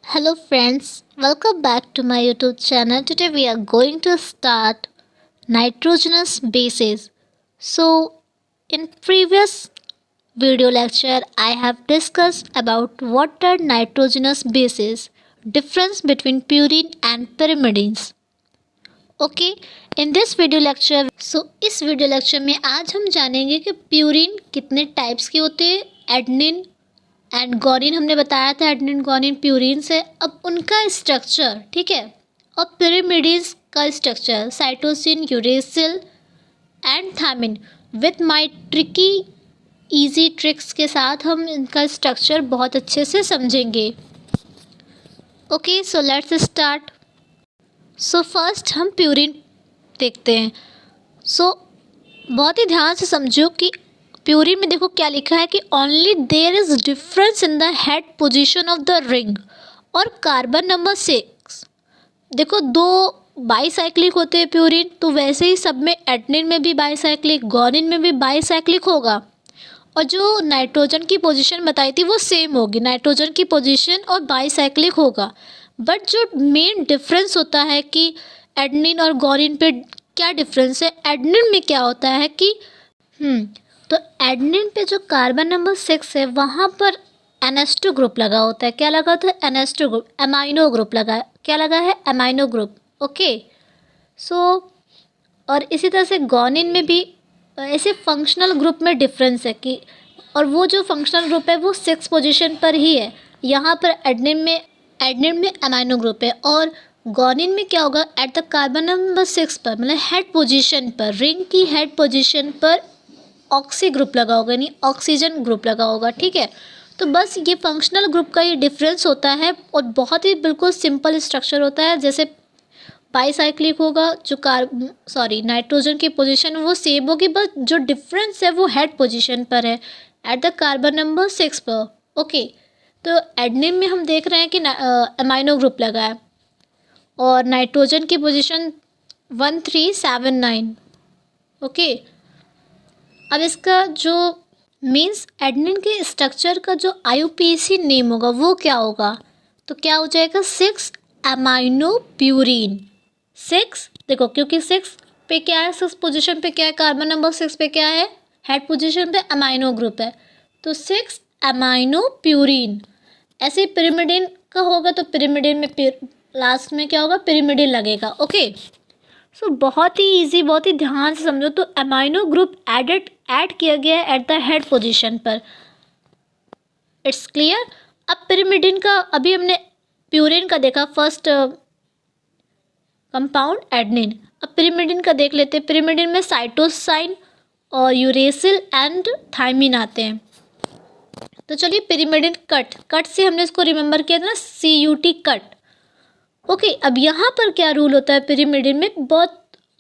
Hello friends, welcome back to my YouTube channel. Today we are going to start nitrogenous bases. So in previous video lecture I have discussed about what are nitrogenous bases, difference between purine and pyrimidines. Okay in this video lecture इस video lecture में आज हम जानेंगे कि purine कितने types के होते हैं। एडनिन एंड गॉनिन हमने बताया था, एडनिन गॉनिन प्यूरिन से। अब उनका स्ट्रक्चर, ठीक है, और पिरिमिडीन्स का structure, cytosine, uracil and thymine with my tricky easy tricks के साथ हम इनका स्ट्रक्चर बहुत अच्छे से समझेंगे। Okay, so let's start. So first हम प्यूरिन देखते हैं। बहुत ही ध्यान से समझो कि प्यूरिन में देखो क्या लिखा है कि only there is difference in the head position of the ring और कार्बन नंबर 6। देखो दो बाईसाइक्लिक होते हैं प्यूरिन, तो वैसे ही सब में एडनिन में भी बाईसाइक्लिक, गॉनिन में भी बाईसाइक्लिक होगा। और जो नाइट्रोजन की पोजीशन बताई थी वो सेम होगी, नाइट्रोजन की पोजीशन और बाईसाइक्लिक होगा। बट जो मेन डिफरेंस होता है कि एडनिन और गॉनिन पे क्या डिफरेंस है, एडनिन में क्या होता है कि तो एडनिन पे जो कार्बन नंबर 6 है वहाँ पर NH2 ग्रुप लगा होता है। क्या लगा होता है? NH2 ग्रुप, एमाइनो ग्रुप लगा है। क्या लगा है? Amino group. ओके, और इसी तरह से गॉनिन में भी ऐसे फंक्शनल ग्रुप में डिफरेंस है कि, और वो जो फंक्शनल ग्रुप है वो 6 पोजीशन पर ही है। यहाँ पर एडनिन में एमाइनो ग्रुप है, और गॉनिन में क्या होगा? एट द कार्बन नंबर 6 पर, मतलब हेड पोजीशन पर, रिंग की हेड पोजीशन पर ऑक्सी ग्रुप लगा होगा, यानी ऑक्सीजन ग्रुप लगा होगा। ठीक है, तो बस ये फंक्शनल ग्रुप का ये डिफरेंस होता है, और बहुत ही बिल्कुल सिंपल स्ट्रक्चर होता है। जैसे बाईसाइक्लिक होगा, जो नाइट्रोजन की पोजीशन वो सेम होगी, बस जो डिफरेंस है वो हेड पोजीशन पर है, एट द कार्बन नंबर 6 पर। ओके, तो एडनिन में हम देख रहे हैं कि अमाइनो ग्रुप लगा है, और नाइट्रोजन की पोजीशन 1379। ओके, अब इसका जो मीन्स एडनिन के स्ट्रक्चर का जो IUPAC नेम होगा वो क्या होगा? तो क्या हो जाएगा? 6 अमाइनो प्यूरिन। 6, देखो क्योंकि 6 पे क्या है, 6 पोजीशन पे क्या है, कार्बन नंबर 6 पे क्या है, हेड पोजीशन पे अमाइनो ग्रुप है, तो 6 अमाइनो प्यूरिन। ऐसे पिरिमिडिन का होगा तो पिरिमिडिन में लास्ट में क्या होगा? पिरिमिडिन लगेगा। ओके, बहुत ही इजी, बहुत ही ध्यान से समझो। तो अमाइनो ग्रुप ऐड किया गया है एट द हेड पोजीशन पर। It's clear. अब पिरिमिडिन का, अभी हमने प्यूरिन का देखा, फर्स्ट कंपाउंड एडनिन। अब पिरिमिडिन का देख लेते हैं। पिरिमिडिन में साइटोसाइन और यूरेसिल एंड थायमिन आते हैं। तो चलिए, पिरिमिडिन कट से हमने इसको रिमेंबर किया था ना, CUT कट। ओके, अब यहाँ पर क्या रूल होता है पिरिमिडिन में?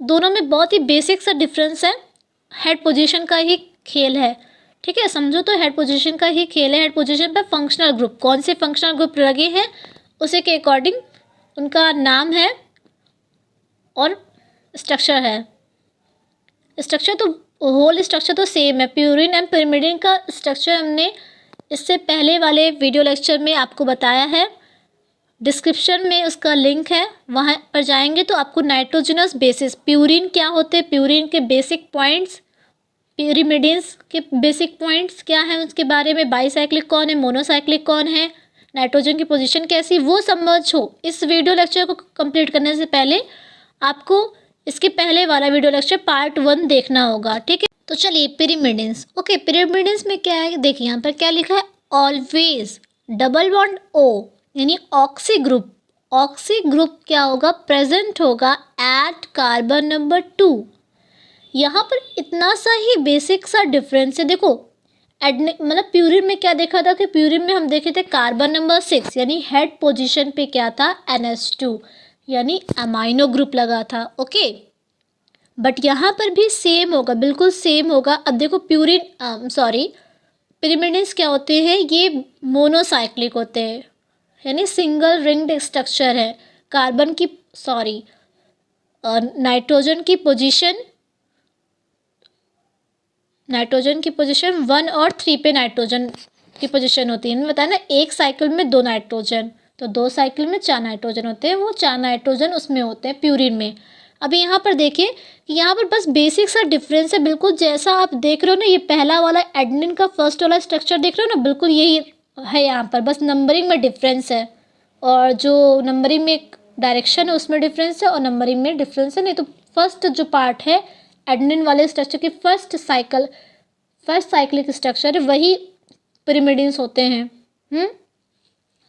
दोनों में बहुत ही बेसिक सा डिफरेंस है, हेड पोजीशन का ही खेल है। ठीक है, समझो तो हेड पोजीशन का ही खेल है। हेड पोजीशन पर फंक्शनल ग्रुप, कौन से फंक्शनल ग्रुप लगे हैं उसी के अकॉर्डिंग उनका नाम है और स्ट्रक्चर है। स्ट्रक्चर तो होल स्ट्रक्चर तो सेम है। प्यूरिन एंड पिरिमिडिन का स्ट्रक्चर हमने इससे पहले वाले वीडियो लेक्चर में आपको बताया है, डिस्क्रिप्शन में उसका लिंक है, वहाँ पर जाएंगे तो आपको नाइट्रोजनस बेसिस, प्यूरिन क्या होते हैं, प्यूरिन के बेसिक पॉइंट्स, पिरिमिडिन्स के बेसिक पॉइंट्स क्या हैं उसके बारे में, बाईसाइक्लिक कौन है, मोनोसाइक्लिक कौन है, नाइट्रोजन की पोजीशन कैसी, वो समझो। इस वीडियो लेक्चर को कंप्लीट करने से पहले आपको इसके पहले वाला वीडियो लेक्चर पार्ट 1 देखना होगा। ठीक है, तो चलिए पिरिमिडिन्स। ओके, पिरिमिडिन्स में क्या है, देखिए यहाँ पर क्या लिखा है, ऑलवेज डबल बॉन्ड O, यानी ऑक्सी ग्रुप। ऑक्सी ग्रुप क्या होगा? प्रेजेंट होगा एट कार्बन नंबर 2। यहाँ पर इतना सा ही बेसिक सा डिफरेंस है। देखो मतलब प्यूरिन में क्या देखा था कि प्यूरिन में हम देखे थे कार्बन नंबर 6, यानी हेड पोजीशन पे क्या था? NH2, यानी अमाइनो ग्रुप लगा था। ओके, बट यहाँ पर भी सेम होगा, बिल्कुल सेम होगा। अब देखो पिरिमिडिन्स क्या होते हैं? ये मोनोसाइक्लिक होते हैं, यानी सिंगल रिंग्ड स्ट्रक्चर है। कार्बन की नाइट्रोजन की पोजीशन 1 और 3 पे नाइट्रोजन की पोजीशन होती है। मैंने बताया ना, एक साइकिल में 2 नाइट्रोजन, तो 2 साइकिल में 4 नाइट्रोजन होते हैं, वो 4 नाइट्रोजन उसमें होते हैं प्यूरिन में। अभी यहाँ पर देखिए कि यहाँ पर बस बेसिक सा डिफरेंस है, बिल्कुल जैसा आप देख रहे हो ना, ये पहला वाला एडेनिन का फर्स्ट वाला स्ट्रक्चर देख रहे हो ना, बिल्कुल यही है यहाँ पर, बस नंबरिंग में डिफरेंस है और जो नंबरिंग में एक डायरेक्शन है उसमें डिफरेंस है और नंबरिंग में डिफरेंस है। नहीं तो फर्स्ट जो पार्ट है एडेनिन वाले स्ट्रक्चर की फर्स्ट साइक्लिक स्ट्रक्चर है वही पिरिमिडिन्स होते हैं।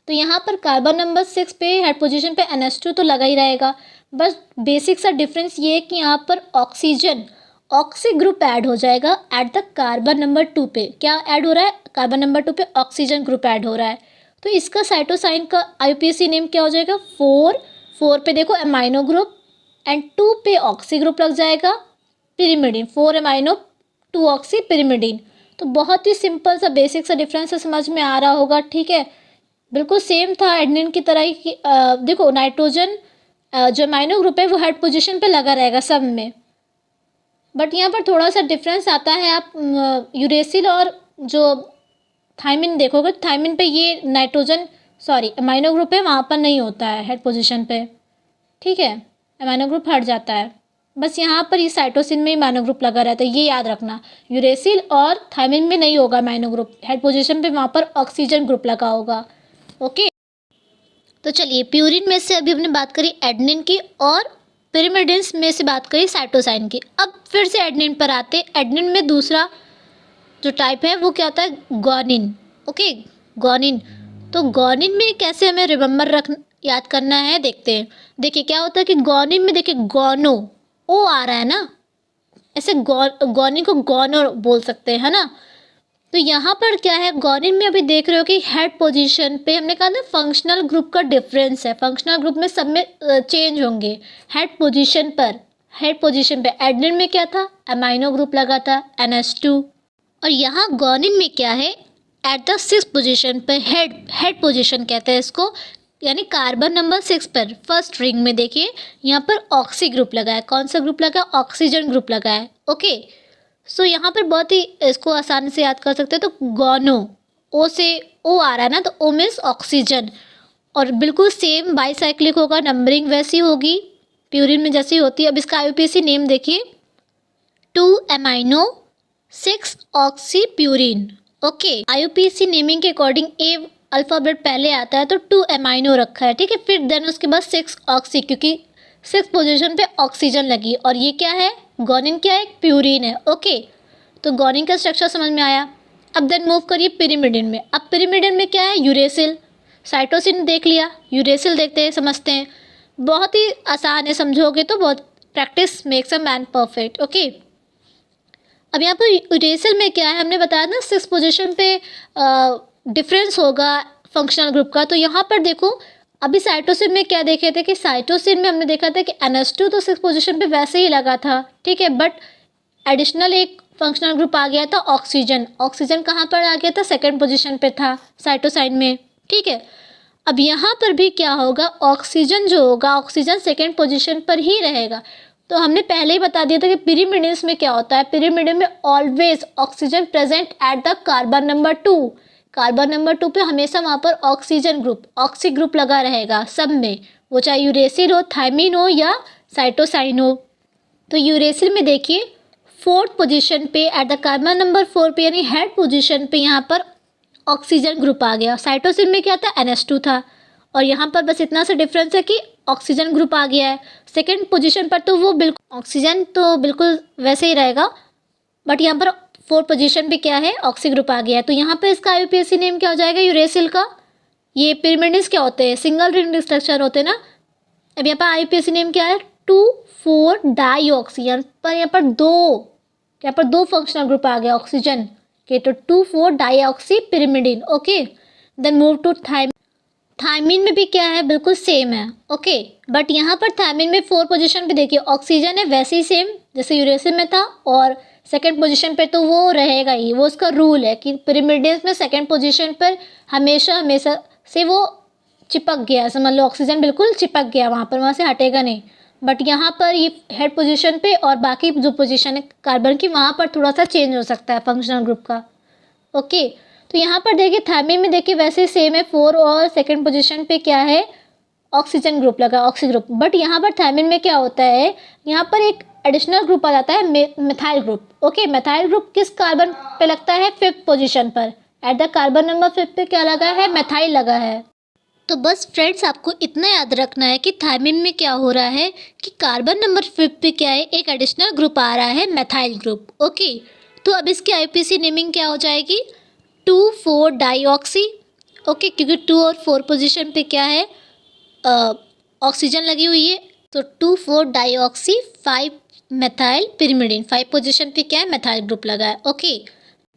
तो यहाँ पर कार्बन नंबर 6 पे हेड पोजीशन पे NH2 तो लगा ही रहेगा, बस बेसिक सा डिफरेंस ये है कि यहाँ पर ऑक्सी ग्रुप ऐड हो जाएगा एट द कार्बन नंबर 2 पे। क्या ऐड हो रहा है? कार्बन नंबर 2 पे ऑक्सीजन ग्रुप ऐड हो रहा है। तो इसका साइटोसाइन का IUPAC नेम क्या हो जाएगा? 4 पे देखो अमाइनो ग्रुप एंड 2 पे ऑक्सी ग्रुप लग जाएगा, पिरिमिडिन, 4 अमाइनो 2 ऑक्सी पिरिमिडिन। तो बहुत ही सिंपल सा बेसिक सा डिफरेंस समझ में आ रहा होगा, ठीक है। बिल्कुल सेम था एडेनिन की तरह ही। देखो नाइट्रोजन जो अमाइनो ग्रुप है वो हेड पोजीशन पे लगा रहेगा सब में, बट यहाँ पर थोड़ा सा डिफरेंस आता है। आप यूरेसिल और जो थायमिन देखोगे, थायमिन पे ये अमाइनो ग्रुप है, वहाँ पर नहीं होता है हेड पोजीशन पे, ठीक है, अमाइनो ग्रुप हट जाता है। बस यहाँ पर ये साइटोसिन में ही अमाइनो ग्रुप लगा रहता है, ये याद रखना। यूरेसिल और थायमिन में नहीं होगा अमाइनो ग्रुप हेड पोजीशन पे, वहाँ पर ऑक्सीजन ग्रुप लगा होगा। ओके, तो चलिए प्यूरिन में से अभी हमने बात करी एडेनिन की और पिरिमिडिन्स में से बात करी साइटोसाइन की। अब फिर से एडेनिन पर आते। एडेनिन में दूसरा जो टाइप है वो क्या होता है? ग्वानिन। Okay, guanine. तो ग्वानिन में कैसे हमें याद करना है, देखते हैं। देखिए क्या होता है कि ग्वानिन में देखिए गोनो ओ आ रहा है ना, ऐसे ग्वानिन को गोनो बोल सकते हैं, है ना। तो यहाँ पर क्या है, ग्वानिन में अभी देख रहे हो कि हेड पोजीशन पे हमने कहा ना फंक्शनल ग्रुप का डिफरेंस है, फंक्शनल ग्रुप में सब में चेंज होंगे। हेड पोजीशन पे एडेनिन में क्या था? अमाइनो ग्रुप लगा था NH2। और यहाँ ग्वानिन में क्या है? एट द 6th पोजीशन पे हेड पोजीशन कहते हैं इसको, यानी कार्बन नंबर 6 पर फर्स्ट रिंग में देखिए यहाँ पर ऑक्सी ग्रुप लगा है। कौन सा ग्रुप लगा? ऑक्सीजन ग्रुप लगा है। ओके, सो यहाँ पर बहुत ही इसको आसानी से याद कर सकते हैं। तो गोनो, ओ से ओ आ रहा है ना, तो ओ मीन्स ऑक्सीजन, और बिल्कुल सेम बाईसाइक्लिक होगा, नंबरिंग वैसी होगी प्यूरिन में जैसी होती है। अब इसका IUPAC नेम देखिए, 2 amino 6 oxy purine. Okay, IUPAC naming के अकॉर्डिंग ए अल्फ़ाबेट पहले आता है तो 2 अमाइनो रखा है, ठीक है। फिर देन उसके बाद 6 ऑक्सी, क्योंकि 6th पोजीशन पे ऑक्सीजन लगी, और ये क्या है? ग्वानिन क्या है? प्यूरिन है। ओके, तो ग्वानिन का स्ट्रक्चर समझ में आया। अब देन मूव करिए पिरिमिडिन में। अब पिरिमिडिन में क्या है? यूरेसिल। साइटोसिन देख लिया, यूरेसिल देखते हैं, समझते हैं। बहुत ही आसान है, समझोगे तो बहुत। Practice makes a man perfect. Okay, अब यहाँ पर यूरेसिल में क्या है, हमने बताया ना 6th पोजीशन पे डिफरेंस होगा फंक्शनल ग्रुप का। तो यहाँ पर देखो, अभी साइटोसिन में क्या देखे थे कि साइटोसिन में हमने देखा था कि NH2 तो 6th पोजीशन पे वैसे ही लगा था, ठीक है, बट एडिशनल एक फंक्शनल ग्रुप आ गया था ऑक्सीजन। ऑक्सीजन कहाँ पर आ गया था? 2nd पोजीशन पे था साइटोसाइन में, ठीक है। अब यहाँ पर भी क्या होगा? ऑक्सीजन जो होगा, ऑक्सीजन 2nd पोजीशन पर ही रहेगा। तो हमने पहले ही बता दिया था कि पिरिमिडिन्स में क्या होता है। पिरिमिडिन में always oxygen present at the carbon number 2। Carbon number 2 पे हमेशा वहाँ पर ऑक्सीजन ग्रुप, ऑक्सी ग्रुप लगा रहेगा सब में, वो चाहे यूरेसिल हो, थायमिन हो या साइटोसाइन हो। तो यूरेसिल में देखिए 4th पोजीशन पे एट द कार्बन नंबर 4 पे, यानी हेड पोजीशन पे यहाँ पर ऑक्सीजन ग्रुप आ गया। साइटोसिन में क्या था? NH2 था, और यहाँ पर बस इतना सा डिफरेंस है कि ऑक्सीजन ग्रुप आ गया है। 2nd पोजीशन पर तो वो बिल्कुल ऑक्सीजन तो बिल्कुल वैसे ही रहेगा, बट यहाँ पर 4th पोजीशन पे क्या है? ऑक्सी ग्रुप आ गया है। तो यहाँ पर इसका IUPAC नेम क्या हो जाएगा? यूरेसिल का। ये पिरिमिडिन्स क्या होते हैं? सिंगल रिंग स्ट्रक्चर होते हैं ना। अब यहाँ पर IUPAC नेम क्या है? 2,4 डाईऑक्सी, यहाँ पर दो फंक्शनल ग्रुप आ गया ऑक्सीजन के, तो 2,4 dioxy pyrimidine. Okay, then move to thymine में भी क्या है? बिल्कुल सेम है। ओके, बट यहाँ पर थायमिन में 4th पोजीशन पे देखिए ऑक्सीजन है, वैसे ही सेम जैसे यूरेसिल में था, और 2nd पोजीशन पे तो वो रहेगा ही, वो उसका रूल है कि पिरिमिडिन्स में 2nd पोजीशन पर हमेशा से वो चिपक गया, समझ लो ऑक्सीजन बिल्कुल चिपक गया वहाँ पर, वहाँ से हटेगा नहीं। बट यहाँ पर ये हेड पोजीशन पे और बाकी जो पोजीशन है कार्बन की, वहाँ पर थोड़ा सा चेंज हो सकता है फंक्शनल ग्रुप का। ओके, तो यहाँ पर देखिए थायमिन में देखिए वैसे सेम है, 4 और सेकंड पोजीशन पे क्या है, ऑक्सीजन ग्रुप लगा, ऑक्सी ग्रुप। बट यहाँ पर थायमिन में क्या होता है, यहाँ पर एक एडिशनल ग्रुप आ जाता है, methyl group. Okay, methyl group किस कार्बन पे लगता है, 5th पोजीशन पर। एट द कार्बन नंबर 5 पे क्या लगा है, मिथाइल लगा है। तो बस फ्रेंड्स आपको इतना याद रखना है कि थायमिन में क्या हो रहा है कि कार्बन नंबर 5 पे क्या है, एक एडिशनल ग्रुप आ रहा है, मिथाइल ग्रुप। ओके, तो अब इसकी आईपीसी नेमिंग क्या हो जाएगी, 2,4 डाईऑक्सी। ओके, क्योंकि 2 और 4 पोजीशन पे क्या है, ऑक्सीजन लगी हुई है, तो 2,4 डाईऑक्सी 5 मेथाइल पिरिमिडिन। 5 पोजीशन पे क्या है, मेथाइल ग्रुप लगा है। ओके,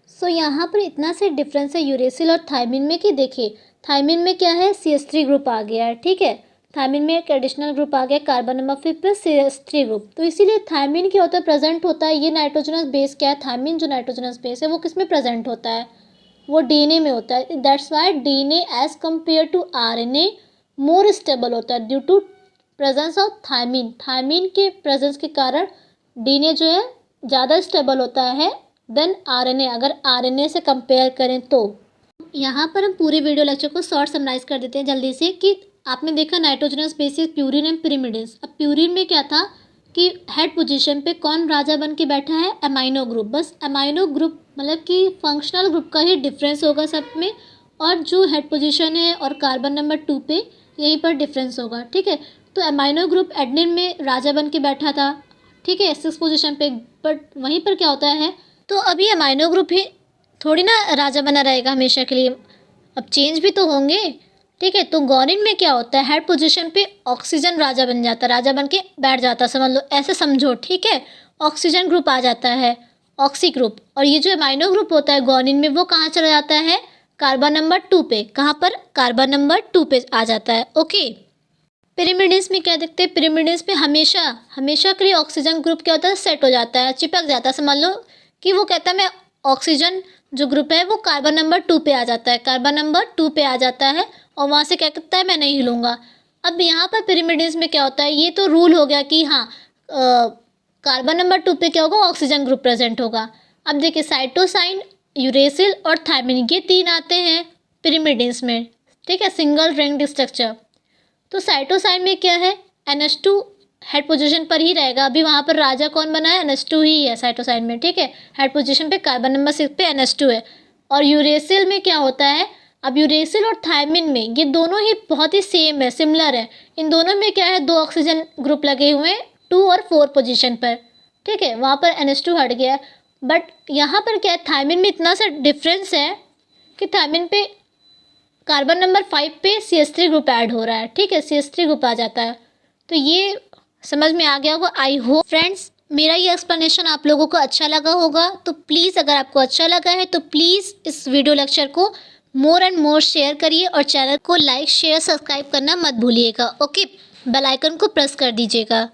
सो यहाँ पर इतना से डिफरेंस है यूरेसिल और थायमिन में कि देखिए थायमिन में क्या है, CH3 ग्रुप आ गया है। ठीक है, थायमिन में एक एडिशनल ग्रुप आ गया कार्बन नंबर 5 पे CH3 ग्रुप। तो इसीलिए थायमिन क्या होता है, प्रेजेंट होता है, ये नाइट्रोजनस बेस क्या है, थायमिन जो नाइट्रोजनस बेस है वो किस में प्रेजेंट होता है, वो DNA में होता है। That's why DNA as compare to RNA more stable होता है due to presence of thymine. Thymine के प्रेजेंस के कारण DNA जो है ज़्यादा स्टेबल होता है देन RNA, अगर RNA से कंपेयर करें तो। यहाँ पर हम पूरे वीडियो लेक्चर को शॉर्ट समराइज कर देते हैं जल्दी से कि आपने देखा nitrogenous bases purine and pyrimidines. अब प्यूरिन में क्या था कि हेड पोजीशन पे कौन राजा बन के बैठा है, अमाइनो ग्रुप। बस अमाइनो ग्रुप मतलब कि फंक्शनल ग्रुप का ही डिफरेंस होगा सब में, और जो हेड पोजीशन है और कार्बन नंबर 2 पे यहीं पर डिफरेंस होगा। ठीक है, तो अमाइनो ग्रुप एडनिन में राजा बन के बैठा था, ठीक है, 6 पोजीशन पे। बट वहीं पर क्या होता है, तो अभी अमाइनो ग्रुप ही थोड़ी ना राजा बना रहेगा हमेशा के लिए, अब चेंज भी तो होंगे। ठीक है, तो गॉनिन में क्या होता है, हेड पोजीशन पे ऑक्सीजन राजा बन जाता है, राजा बन के बैठ जाता है, समझ लो, ऐसे समझो। ठीक है, ऑक्सीजन ग्रुप आ जाता है, ऑक्सी ग्रुप। और ये जो अमाइनो ग्रुप होता है गॉनिन में वो कहाँ चला जाता है, कार्बन नंबर 2 पे। कहाँ पर, कार्बन नंबर 2 पे आ जाता है। ओके, पिरिमिडिन्स में क्या देखते हैं, पिरिमिडिन्स में हमेशा के लिए ऑक्सीजन ग्रुप क्या होता है, सेट हो जाता है, चिपक जाता है। समझ लो कि वो कहता है मैं ऑक्सीजन जो ग्रुप है वो कार्बन नंबर 2 पे आ जाता है, कार्बन नंबर 2 पे आ जाता है, और वहाँ से क्या कहता है, मैं नहीं हिलूंगा। अब यहाँ पर पिरिमिडिन्स में क्या होता है, ये तो रूल हो गया कि हाँ कार्बन नंबर 2 पे क्या होगा, ऑक्सीजन ग्रुप प्रेजेंट होगा। अब देखिए साइटोसाइन, यूरेसिल और थायमिन ये 3 आते हैं पिरिमिडिन्स में। ठीक है, सिंगल रिंग्ड स्ट्रक्चर। तो साइटोसाइन में क्या है, NH2 हेड पोजीशन पर ही रहेगा। अभी वहाँ पर राजा कौन बना है, NH2 ही है साइटोसाइन में। ठीक है, हेड पोजीशन पे कार्बन नंबर 6 पे NH2 है। और यूरेसिल में क्या होता है, अब यूरेसिल और थायमिन में ये दोनों ही बहुत ही सेम है, सिमिलर है। इन दोनों में क्या है, 2 ऑक्सीजन ग्रुप लगे हुए हैं 2 और 4 पोजीशन पर। ठीक है, वहाँ पर NH2 हट गया। बट यहाँ पर क्या है, थायमिन में इतना सा डिफरेंस है कि थायमिन पे कार्बन नंबर 5 पे CH3 ग्रुप ऐड हो रहा है। ठीक है, CH3 ग्रुप आ जाता है। तो ये समझ में आ गया होगा। आई होप फ्रेंड्स मेरा ये एक्सप्लेनेशन आप लोगों को अच्छा लगा होगा। तो प्लीज़ अगर आपको अच्छा लगा है तो प्लीज़ इस वीडियो लेक्चर को मोर एंड मोर शेयर करिए, और चैनल को लाइक शेयर सब्सक्राइब करना मत भूलिएगा। ओके, बेल आइकन को प्रेस कर दीजिएगा।